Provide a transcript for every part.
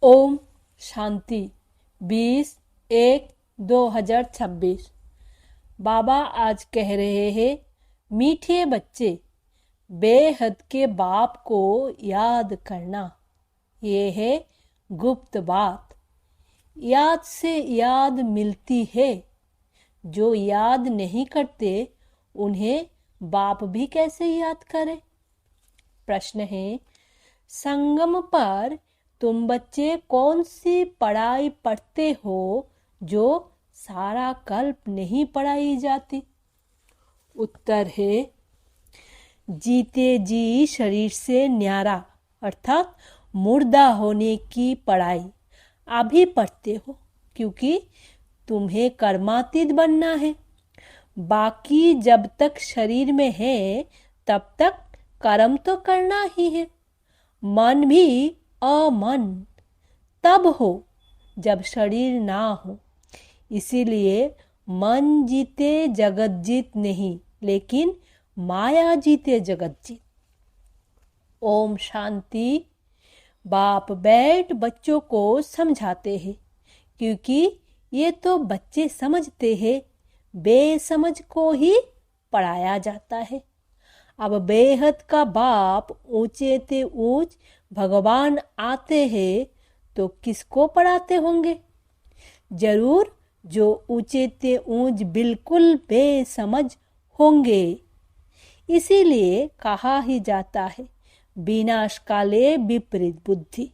ओम शांति 20/1/2026। बाबा आज कह रहे हैं, मीठे बच्चे, बेहद के बाप को याद करना। ये है गुप्त बात। याद से याद मिलती है। जो याद नहीं करते उन्हें बाप भी कैसे याद करे। प्रश्न है, संगम पर तुम बच्चे कौन सी पढ़ाई पढ़ते हो जो सारा कल्प नहीं पढ़ाई जाती। उत्तर है, जीते जी शरीर से न्यारा अर्थात मुर्दा होने की पढ़ाई अभी पढ़ते हो, क्योंकि तुम्हें कर्मातीत बनना है। बाकी जब तक शरीर में है तब तक कर्म तो करना ही है। मन भी अमन तब हो जब शरीर ना हो। इसीलिए मन जीते जगत जीत नहीं, लेकिन माया जीते जगत जीत। ओम शांति। बाप बैठ बच्चों को समझाते हैं, क्योंकि ये तो बच्चे समझते हैं, बेसमझ को ही पढ़ाया जाता है। अब बेहद का बाप ऊंचे ते ऊंच भगवान आते हैं तो किसको पढ़ाते होंगे। जरूर जो ऊंचे ते ऊंच बिल्कुल बेसमझ होंगे। इसीलिए कहा ही जाता है, विनाश काले विपरीत बुद्धि।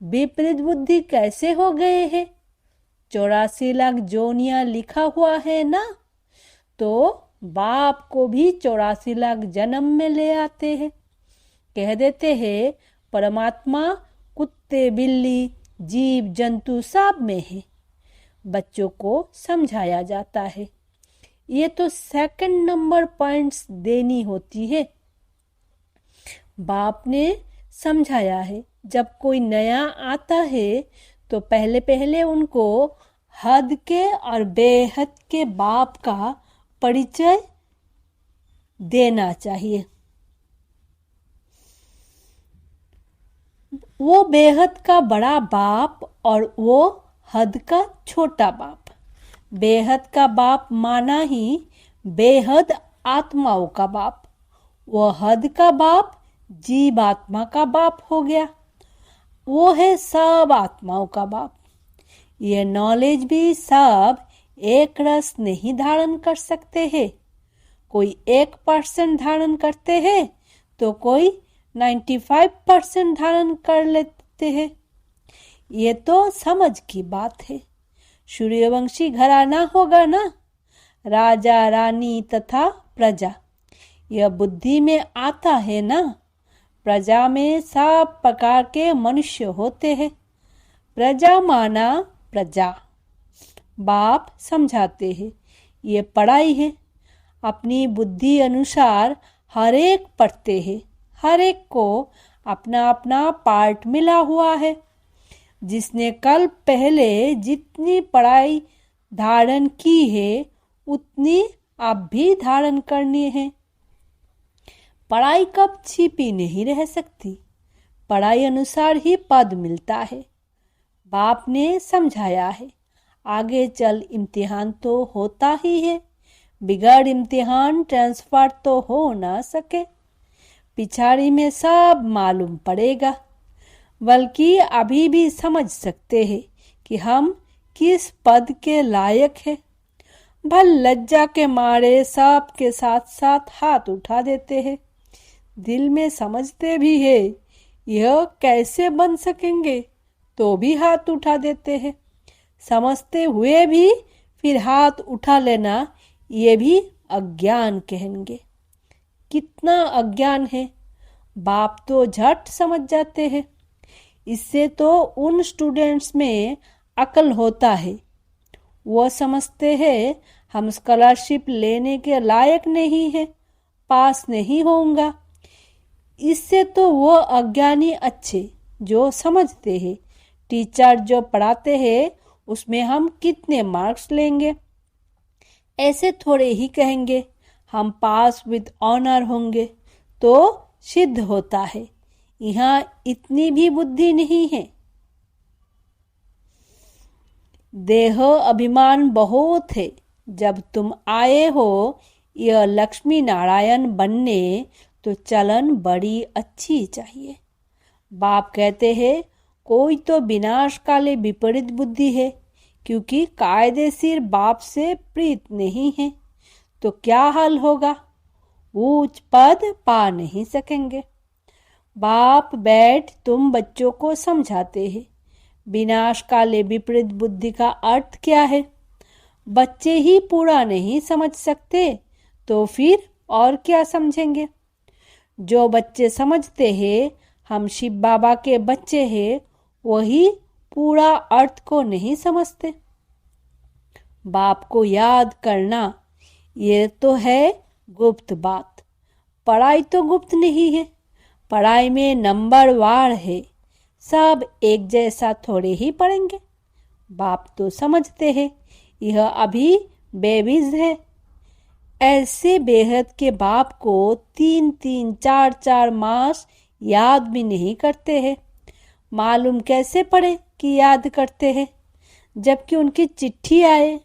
विपरीत बुद्धि कैसे हो गए हैं? 84 लाख जोनियां लिखा हुआ है ना, तो बाप को भी 84 लाख जन्म में ले आते हैं। कह देते हैं परमात्मा कुत्ते बिल्ली जीव जंतु सब में है। बच्चों को समझाया जाता है। ये तो सेकंड नंबर पॉइंट्स देनी होती है। बाप ने समझाया है, जब कोई नया आता है तो पहले पहले उनको हद के और बेहद के बाप का परिचय देना चाहिए। वो बेहद का बड़ा बाप और वो हद का छोटा बाप। बेहद का बाप माना ही बेहद आत्माओं का बाप। वो हद का बाप जीव आत्मा का बाप हो गया। वो है सब आत्माओं का बाप। ये नॉलेज भी सब एक रस नहीं धारण कर सकते हैं। कोई 1% धारण करते हैं तो कोई 95% धारण कर लेते हैं। ये तो समझ की बात है। सूर्यवंशी घराना होगा ना, राजा रानी तथा प्रजा। यह बुद्धि में आता है ना। प्रजा में सब प्रकार के मनुष्य होते हैं। प्रजा माना प्रजा। बाप समझाते हैं, ये पढ़ाई है। अपनी बुद्धि अनुसार हर एक पढ़ते हैं। हर एक को अपना अपना पार्ट मिला हुआ है। जिसने कल पहले जितनी पढ़ाई धारण की है उतनी अब भी धारण करनी है। पढ़ाई कब छिपी नहीं रह सकती। पढ़ाई अनुसार ही पद मिलता है। बाप ने समझाया है, आगे चल इम्तिहान तो होता ही है। बिगड़ इम्तिहान ट्रांसफर तो हो ना सके। पिछाड़ी में सब मालूम पड़ेगा। बल्कि अभी भी समझ सकते हैं कि हम किस पद के लायक हैं। भल लज्जा के मारे सब के साथ साथ हाथ उठा देते हैं। दिल में समझते भी है यह कैसे बन सकेंगे, तो भी हाथ उठा देते हैं। समझते हुए भी फिर हाथ उठा लेना, ये भी अज्ञान कहेंगे। कितना अज्ञान है। बाप तो झट समझ जाते हैं। इससे तो उन स्टूडेंट्स में अकल होता है। वो समझते हैं हम स्कॉलरशिप लेने के लायक नहीं है, पास नहीं होऊंगा। इससे तो वो अज्ञानी अच्छे जो समझते हैं टीचर जो पढ़ाते हैं उसमें हम कितने मार्क्स लेंगे। ऐसे थोड़े ही कहेंगे हम पास विद ऑनर होंगे तो सिद्ध होता है। यहाँ इतनी भी बुद्धि नहीं है। देह अभिमान बहुत है। जब तुम आए हो यह लक्ष्मी नारायण बनने तो चलन बड़ी अच्छी चाहिए। बाप कहते हैं कोई तो विनाश काले विपरीत बुद्धि है, क्योंकि कायदेशीर बाप से प्रीत नहीं है तो क्या हाल होगा, ऊंच पद पा नहीं सकेंगे। बाप बैठ तुम बच्चों को समझाते हैं विनाश काले विपरीत बुद्धि का अर्थ क्या है। बच्चे ही पूरा नहीं समझ सकते तो फिर और क्या समझेंगे। जो बच्चे समझते हैं हम शिव बाबा के बच्चे हैं, वही पूरा अर्थ को नहीं समझते। बाप को याद करना ये तो है गुप्त बात। पढ़ाई तो गुप्त नहीं है, पढ़ाई में नंबर वार है। सब एक जैसा थोड़े ही पढ़ेंगे। बाप तो समझते हैं यह अभी बेबीज है। ऐसे बेहद के बाप को 3-3, 4-4 मास याद भी नहीं करते हैं। मालूम कैसे पड़े कि याद करते हैं, जबकि उनकी चिट्ठी आए,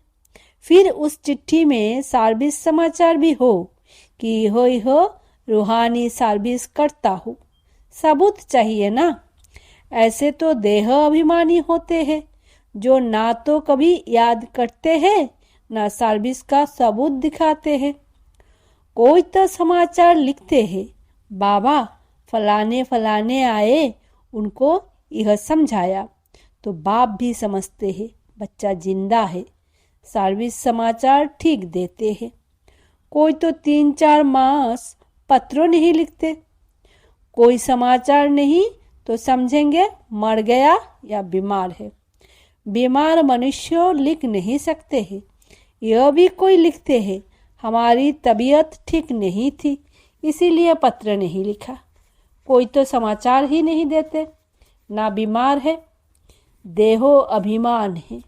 फिर उस चिट्ठी में सर्विस समाचार भी हो कि हो रूहानी सर्विस करता हूँ। सबूत चाहिए ना। ऐसे तो देह अभिमानी होते हैं जो ना तो कभी याद करते हैं ना सर्विस का सबूत दिखाते हैं। कोई तो समाचार लिखते हैं बाबा फलाने फलाने आए, उनको यह समझाया, तो बाप भी समझते हैं बच्चा जिंदा है, सर्विस समाचार ठीक देते हैं। कोई तो 3-4 मास पत्रों नहीं लिखते, कोई समाचार नहीं तो समझेंगे मर गया या बीमार है। बीमार मनुष्य लिख नहीं सकते हैं। यह भी कोई लिखते हैं हमारी तबीयत ठीक नहीं थी इसीलिए पत्र नहीं लिखा। कोई तो समाचार ही नहीं देते, ना बीमार है। देहो अभिमान है,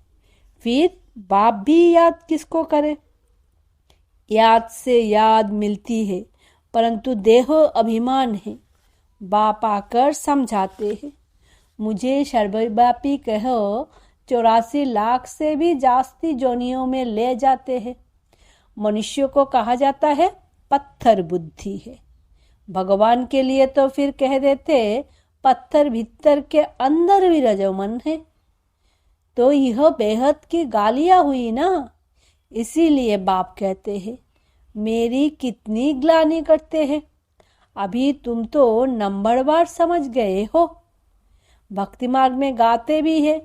फिर बाप भी याद किसको करे। याद से याद मिलती है परंतु देहो अभिमान है। बाप आकर समझाते हैं मुझे सर्वव्यापी कहो 84 लाख से भी जास्ती जोनियों में ले जाते हैं। मनुष्य को कहा जाता है पत्थर बुद्धि है। भगवान के लिए तो फिर कह देते पत्थर भीतर के अंदर भी रजोमन है। तो यह बेहद की गालियां हुई ना। इसीलिए बाप कहते हैं मेरी कितनी ग्लानि करते हैं। अभी तुम तो नंबरवार समझ गए हो। भक्ति मार्ग में गाते भी है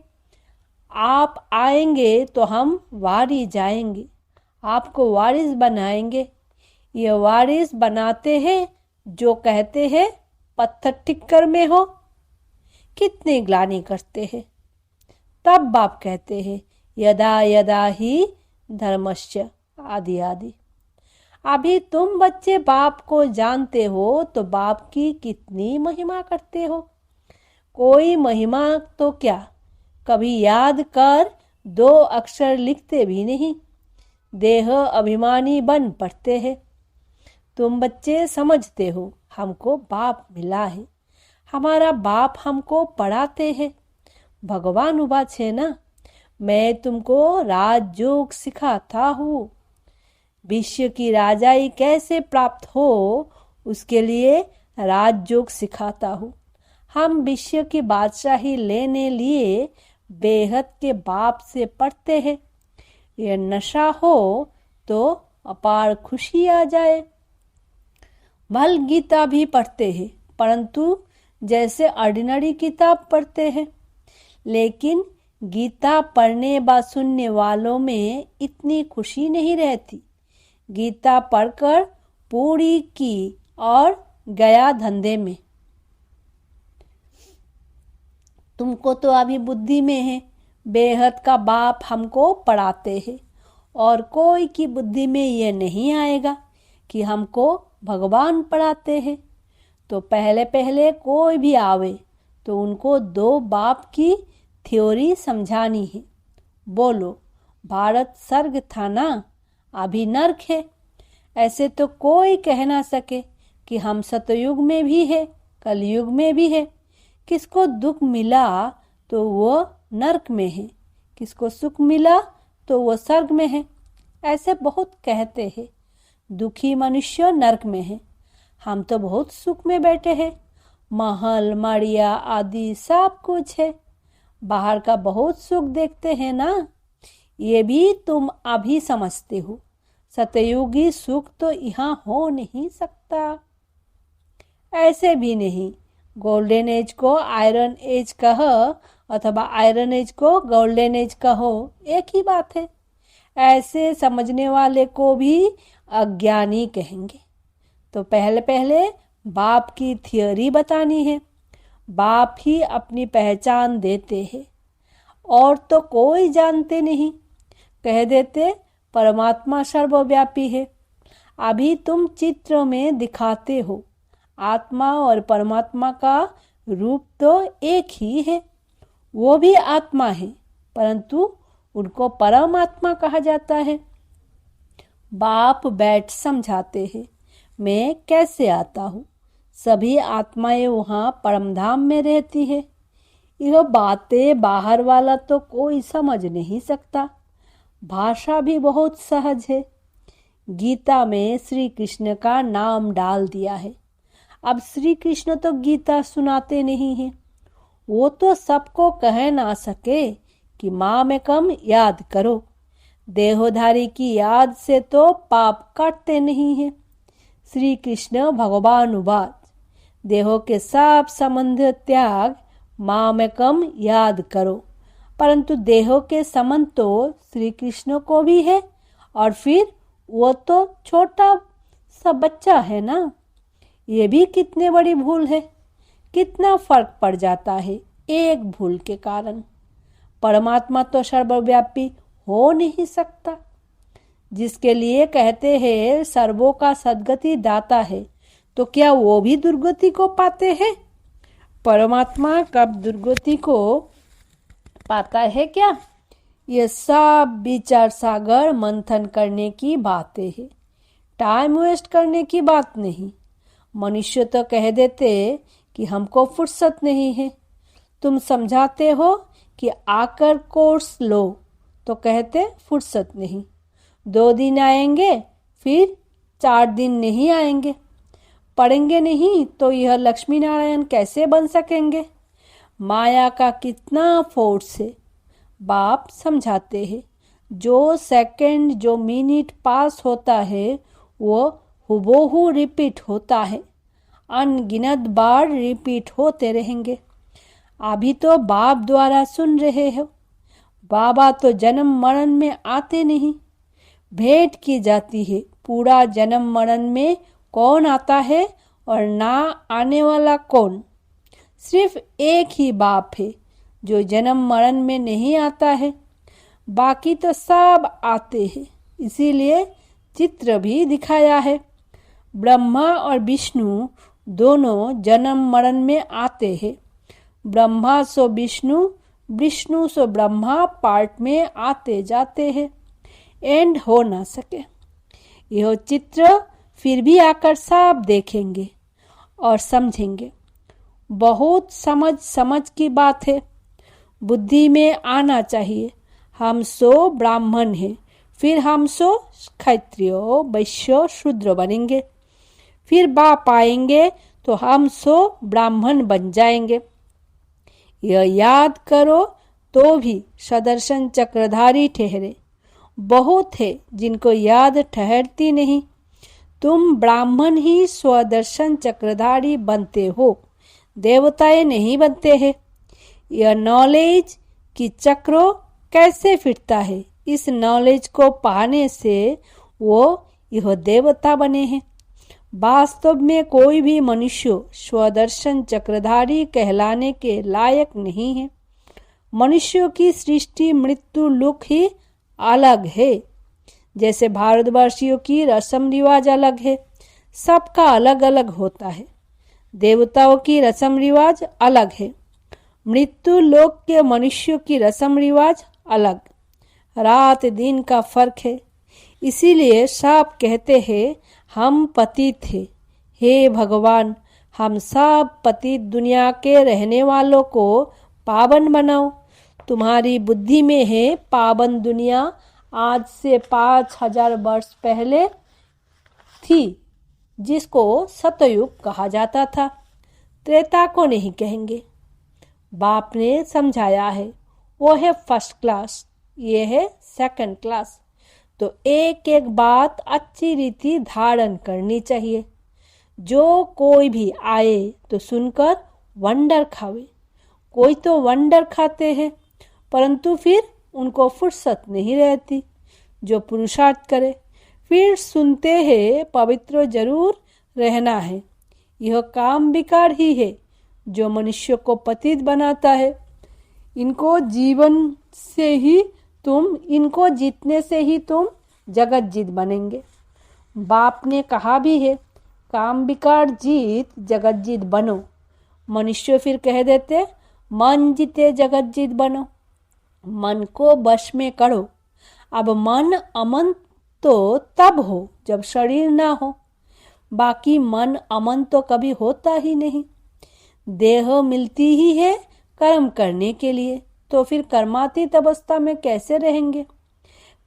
आप आएंगे तो हम वारी जाएंगे, आपको वारिस बनाएंगे। ये वारिस बनाते हैं जो कहते हैं पत्थर टिक्कर में हो। कितनी ग्लानि करते हैं। तब बाप कहते हैं यदा यदा ही धर्मस्य आदि आदि। अभी तुम बच्चे बाप को जानते हो तो बाप की कितनी महिमा करते हो। कोई महिमा तो क्या, कभी याद कर 2 अक्षर लिखते भी नहीं, देह अभिमानी बन पड़ते हैं। तुम बच्चे समझते हो हमको बाप मिला है, हमारा बाप हमको पढ़ाते हैं। भगवान उबा छे ना, मैं तुमको राजयोग सिखाता हूँ। विश्व की राजाई कैसे प्राप्त हो उसके लिए राजयोग सिखाता हूँ। हम विश्व की बादशाही लेने लिए बेहद के बाप से पढ़ते हैं। यह नशा हो तो अपार खुशी आ जाए। भल गीता भी पढ़ते हैं परंतु जैसे ऑर्डिनरी किताब पढ़ते हैं। लेकिन गीता पढ़ने व सुनने वालों में इतनी खुशी नहीं रहती। गीता पढ़कर पूरी की और गया धंधे में। तुमको तो अभी बुद्धि में है बेहद का बाप हमको पढ़ाते हैं, और कोई की बुद्धि में ये नहीं आएगा कि हमको भगवान पढ़ाते हैं। तो पहले पहले कोई भी आवे तो उनको 2 बाप की थ्योरी समझानी है। बोलो भारत स्वर्ग था ना, अभी नर्क है। ऐसे तो कोई कह ना सके कि हम सतयुग में भी है कलयुग में भी है। किसको दुख मिला तो वो नर्क में है, किसको सुख मिला तो वो स्वर्ग में है, ऐसे बहुत कहते हैं। दुखी मनुष्य नरक में है। हम तो बहुत सुख में बैठे हैं, महल मड़िया आदि सब कुछ है। बाहर का बहुत सुख देखते हैं ना, ये भी तुम अभी समझते हो। सतयुगी सुख तो यहाँ हो नहीं सकता। ऐसे भी नहीं, गोल्डन एज को आयरन एज कहो अथवा आयरन एज को गोल्डन एज कहो, एक ही बात है। ऐसे समझने वाले को भी अज्ञानी कहेंगे। तो पहले पहले बाप की थियोरी बतानी है। बाप ही अपनी पहचान देते हैं और तो कोई जानते नहीं। कह देते परमात्मा सर्वव्यापी है। अभी तुम चित्र में दिखाते हो, आत्मा और परमात्मा का रूप तो एक ही है। वो भी आत्मा है, परंतु उनको परमात्मा कहा जाता है। बाप बैठ समझाते हैं, मैं कैसे आता हूँ। सभी आत्माएं वहाँ परमधाम में रहती है। यह बातें बाहर वाला तो कोई समझ नहीं सकता। भाषा भी बहुत सहज है। गीता में श्री कृष्ण का नाम डाल दिया है। अब श्री कृष्ण तो गीता सुनाते नहीं हैं। वो तो सबको कह ना सके कि माँ में कम याद करो। देहोधारी की याद से तो पाप काटते नहीं हैं। श्री कृष्ण भगवानुवाद, देहों के सब संबंध त्याग, माँ में कम याद करो। परंतु देहों के संबंध तो श्री कृष्ण को भी है, और फिर वो तो छोटा सा बच्चा है ना। ये भी कितने बड़ी भूल है। कितना फर्क पड़ जाता है एक भूल के कारण। परमात्मा तो सर्वव्यापी हो नहीं सकता। जिसके लिए कहते हैं सर्वों का सद्गति दाता है, तो क्या वो भी दुर्गति को पाते हैं? परमात्मा कब दुर्गति को पाता है क्या? ये सब विचार सागर मंथन करने की बातें हैं, टाइम वेस्ट करने की बात नहीं। मनुष्य तो कह देते कि हमको फुर्सत नहीं है। तुम समझाते हो कि आकर कोर्स लो, तो कहते फुर्सत नहीं। 2 दिन आएंगे, फिर 4 दिन नहीं आएंगे। पढ़ेंगे नहीं तो यह लक्ष्मी नारायण कैसे बन सकेंगे? माया का कितना फोर्स है। बाप समझाते हैं, जो सेकंड जो मिनट पास होता है वो हुबहू रिपीट होता है। अनगिनत बार रिपीट होते रहेंगे। अभी तो बाप द्वारा सुन रहे हो। बाबा तो जन्म मरण में आते नहीं, भेंट की जाती है। पूरा जन्म मरण में कौन आता है और ना आने वाला कौन? सिर्फ एक ही बाप है जो जन्म मरण में नहीं आता है, बाकी तो सब आते हैं। इसीलिए चित्र भी दिखाया है। ब्रह्मा और विष्णु दोनों जन्म मरण में आते हैं। ब्रह्मा सो विष्णु, विष्णु सो ब्रह्मा पार्ट में आते जाते हैं, एंड हो ना सके। यह चित्र फिर भी आकर सब देखेंगे और समझेंगे। बहुत समझ की बात है। बुद्धि में आना चाहिए। हम सो ब्राह्मण हैं, फिर हम सो क्षत्रिय वैश्य शूद्र बनेंगे। फिर बाप आएंगे तो हम सो ब्राह्मण बन जाएंगे। यह याद करो तो भी सदर्शन चक्रधारी ठहरे। बहुत है जिनको याद ठहरती नहीं। तुम ब्राह्मण ही स्वदर्शन चक्रधारी बनते हो, देवताएं नहीं बनते हैं। यह नॉलेज की चक्रों कैसे फिरता है, इस नॉलेज को पाने से वो यह देवता बने हैं। वास्तव में कोई भी मनुष्य स्वदर्शन चक्रधारी कहलाने के लायक नहीं है। मनुष्यों की सृष्टि मृत्यु लुक ही अलग है। जैसे भारतवासियों की रस्म रिवाज अलग है, सबका अलग अलग होता है। देवताओं की रस्म रिवाज अलग है। मृत्यु लोक के मनुष्यों की रस्म रिवाज अलग। रात दिन का फर्क है। इसीलिए सब कहते हैं हम पतित थे। हे भगवान, हम सब पतित दुनिया के रहने वालों को पावन बनाओ। तुम्हारी बुद्धि में है पावन दुनिया आज से 5000 वर्ष पहले थी, जिसको सतयुग कहा जाता था। त्रेता को नहीं कहेंगे। बाप ने समझाया है, वो है फर्स्ट क्लास, ये है सेकंड क्लास। तो एक एक बात अच्छी रीति धारण करनी चाहिए। जो कोई भी आए तो सुनकर वंडर खावे। कोई तो वंडर खाते हैं, परंतु फिर उनको फुर्सत नहीं रहती। जो पुरुषार्थ करे फिर सुनते हैं पवित्र जरूर रहना है। यह काम विकार ही है जो मनुष्य को पतित बनाता है। इनको जीतने से ही तुम जगत जीत बनेंगे। बाप ने कहा भी है, काम विकार जीत जगत जीत बनो। मनुष्य फिर कह देते, मन जीते जगत जीत बनो। मन को वश में करो। अब मन अमन तो तब हो जब शरीर ना हो, बाकी मन अमन तो कभी होता ही नहीं। देह मिलती ही है कर्म करने के लिए, तो फिर कर्मातीत अवस्था में कैसे रहेंगे?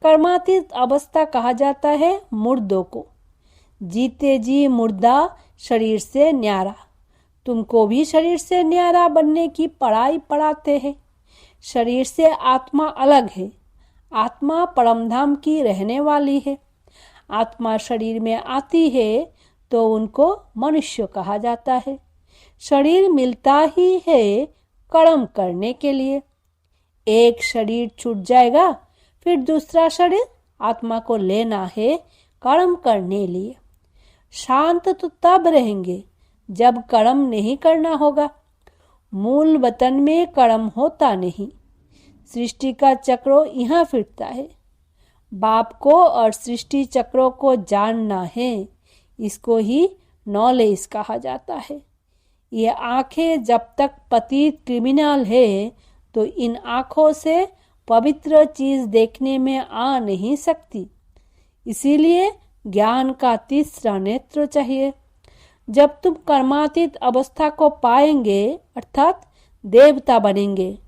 कर्मातीत अवस्था कहा जाता है मुर्दों को। जीते जी मुर्दा शरीर से न्यारा। तुमको भी शरीर से न्यारा बनने की पढ़ाई पढ़ाते हैं। शरीर से आत्मा अलग है। आत्मा परमधाम की रहने वाली है। आत्मा शरीर में आती है तो उनको मनुष्य कहा जाता है। शरीर मिलता ही है कर्म करने के लिए। एक शरीर छूट जाएगा, फिर दूसरा शरीर आत्मा को लेना है कर्म करने लिए। शांत तो तब रहेंगे जब कर्म नहीं करना होगा। मूल वतन में कर्म होता नहीं। सृष्टि का चक्र यहाँ फिरता है। बाप को और सृष्टि चक्रों को जानना है, इसको ही नॉलेज कहा जाता है। ये आंखें जब तक पतित क्रिमिनल है तो इन आंखों से पवित्र चीज देखने में आ नहीं सकती। इसीलिए ज्ञान का तीसरा नेत्र चाहिए। जब तुम कर्मातीत अवस्था को पाएंगे अर्थात देवता बनेंगे,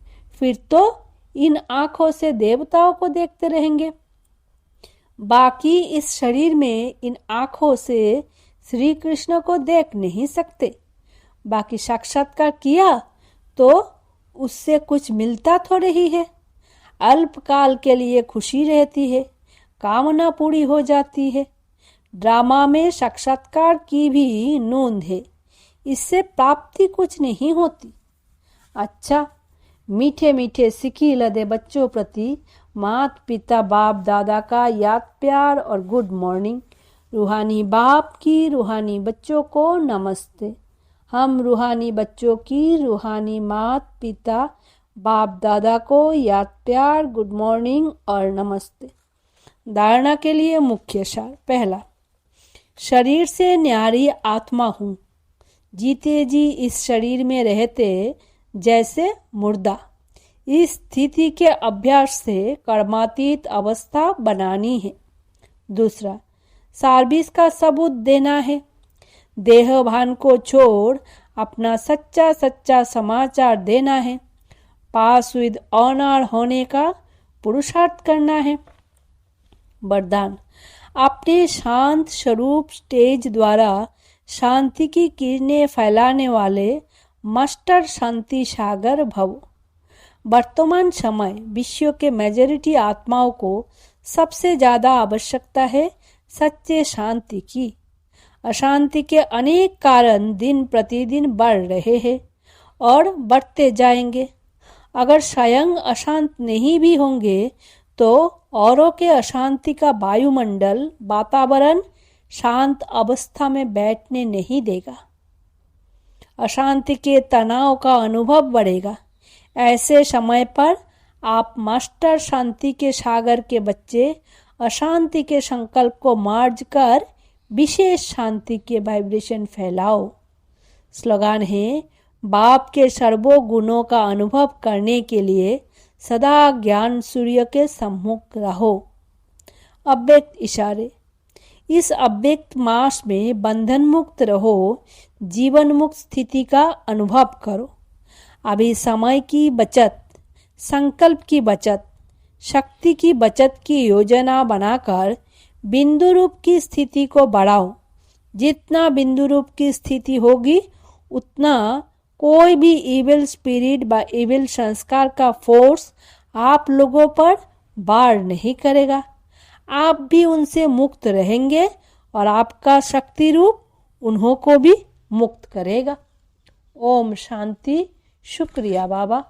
फिर तो इन आंखों से देवताओं को देखते रहेंगे। बाकी इस शरीर में इन आंखों से श्री कृष्ण को देख नहीं सकते। बाकी साक्षात्कार किया तो उससे कुछ मिलता थोड़े ही है। अल्पकाल के लिए खुशी रहती है, कामना पूरी हो जाती है। ड्रामा में साक्षात्कार की भी नोंद है, इससे प्राप्ति कुछ नहीं होती। अच्छा, मीठे मीठे सिखी लदे बच्चों प्रति मात पिता बाप दादा का याद प्यार और गुड मॉर्निंग। रूहानी बाप की रूहानी बच्चों को नमस्ते। हम रूहानी बच्चों की रूहानी मात पिता बाप दादा को याद प्यार गुड मॉर्निंग और नमस्ते। धारणा के लिए मुख्य सार। पहला, शरीर से न्यारी आत्मा हूँ। जीते जी इस शरीर में रहते जैसे मुर्दा। इस स्थिति के अभ्यास से कर्मातीत अवस्था बनानी है। दूसरा, सर्विस का सबूत देना है। देह भान को छोड़ अपना सच्चा सच्चा समाचार देना है। पास विद ऑनर होने का पुरुषार्थ करना है। वरदान, अपने शांत स्वरूप स्टेज द्वारा शांति की किरणें फैलाने वाले मास्टर शांति सागर भव। वर्तमान समय विश्व के मेजॉरिटी आत्माओं को सबसे ज्यादा आवश्यकता है सच्चे शांति की। अशांति के अनेक कारण दिन प्रतिदिन बढ़ रहे हैं और बढ़ते जाएंगे। अगर स्वयं अशांत नहीं भी होंगे तो औरों के अशांति का वायुमंडल वातावरण शांत अवस्था में बैठने नहीं देगा। अशांति के तनाव का अनुभव बढ़ेगा। ऐसे समय पर आप मास्टर शांति के सागर के बच्चे अशांति के संकल्प को मार्ज कर विशेष शांति के वाइब्रेशन फैलाओ। स्लोगान है, बाप के सर्वो गुणों का अनुभव करने के लिए सदा ज्ञान सूर्य के सम्मुख रहो। अव्यक्त इशारे। इस अव्यक्त मास में बंधन मुक्त रहो, जीवन मुक्त स्थिति का अनुभव करो। अभी समय की बचत, संकल्प की बचत, शक्ति की बचत की योजना बनाकर बिंदु रूप की स्थिति को बढ़ाओ। जितना बिंदु रूप की स्थिति होगी उतना कोई भी इविल स्पिरिट व इविल संस्कार का फोर्स आप लोगों पर वार नहीं करेगा। आप भी उनसे मुक्त रहेंगे और आपका शक्ति रूप उन्हों को भी मुक्त करेगा। ओम शांति। शुक्रिया बाबा।